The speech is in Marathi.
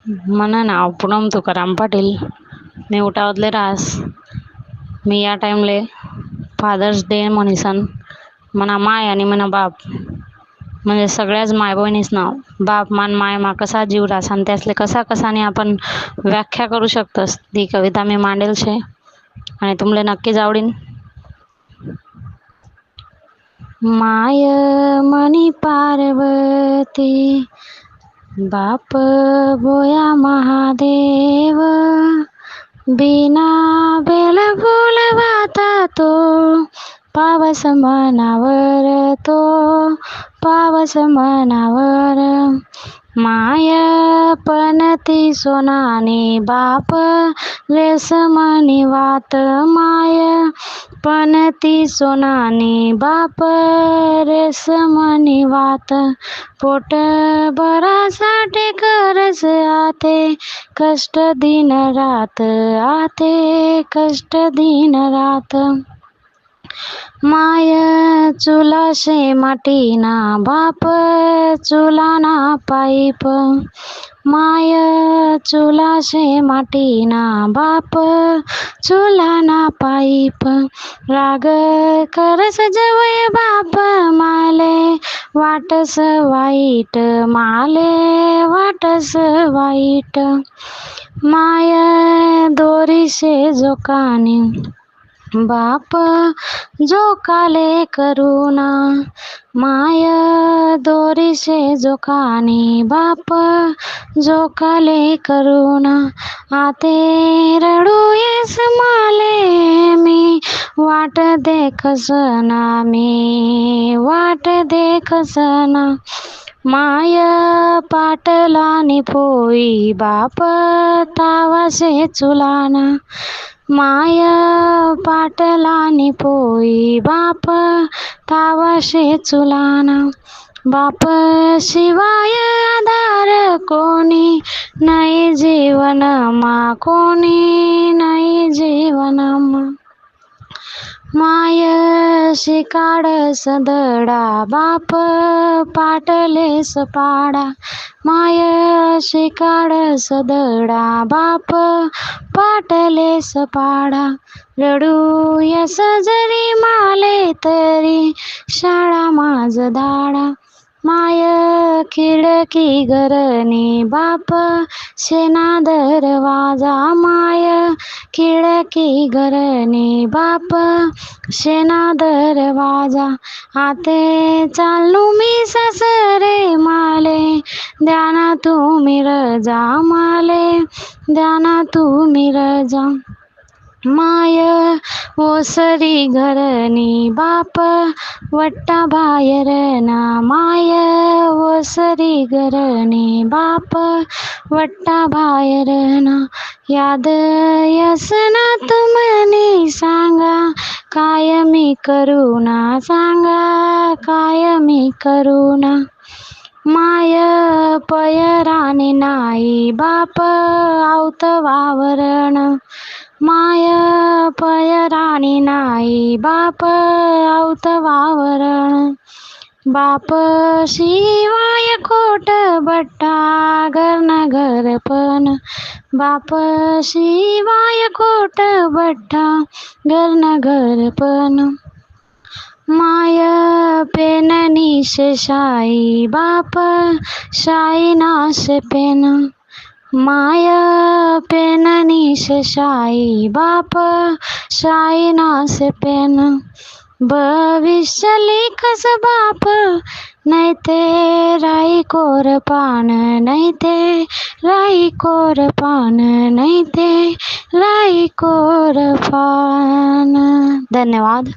मना नाव पूनम तुकाराम पाटील. मी उठावतले रास. मी या टाइमले फादर्स डे म्हणीसन मना माय आणि मना बाप म्हणजे सगळ्याच माय बहिणीच नाव बाप मान माय मा कसा जीव रास आणि त्यासले कसा कसाने आपण व्याख्या करू शकतस ती कविता मी मांडेल शे आणि तुमले नक्कीच आवडीन. माय मणी पार्वती बाप बोया महादेव बिना बेल बोलवाता तो पावस मनावर तो पावस मनावर माय पनती सोनाने बाप रेशमनी वात माय पनती सोनाने बाप रेशमनी वात पोट भरासाठी करस आते कष्ट दिन रात आते कष्ट दिन रात माय चुला शे माटीना बाप चुला ना पाईप माय चुला शे माटीना बाप चुला ना पाईप राग करस जवय बाप माले वाटस वाईट माले वाटस वाईट माय दोरीशे जोकानी बाप जो काले करुणा माय दोरीशे जोकानी बाप जो काले करुणा आते रडू येस माले मी वाट देखसना मी वाट देखसना माय पाटलानी पोई बाप तावाशे चुलाना माय पाटलानी पोई बाप तावाशे चुलाना बाप शिवाय आधार कोणी नाही जीवन मा कोणी नाही जीवन मा माय शिकाड सदडा बाप पाटले सपाडा माय शिकाड सदडा बाप पाटले सपाडा रडू यस जरी माले तरी शाळा माझ दाडा माय खिडकी घरनी बाप शेना दरवाजा माय खिडकी घरनी बाप शेना दरवाजा आते चालू मी सासरे माले द्याना तुम्ही रजा माले द्याना तुम्ही रजा माय ओसरी घरनी बाप वट्टा बाहेर ना माय ओसरी घरनी बाप वट्टा बाहेर ना याद यसना तुमनी सांगा काय मी करू ना सांगा काय मी करू ना माय पयराने नाही बाप आवत वावरण माय पयराने नाही बाप आवत वावरण बाप शिवाय खोट बट्टा घरना घर पण बाप शिवाय खोट बट्टा घरना घर पण माय पेननी से शाई बाप शाई नाश पेन माय पेननी से शाई बाप शाई नाश पेन भविष्य लिखस बाप नहीं ते राई कोर पान नहीं ते राई कोर पान नहीं ते राई कोर पान. धन्यवाद.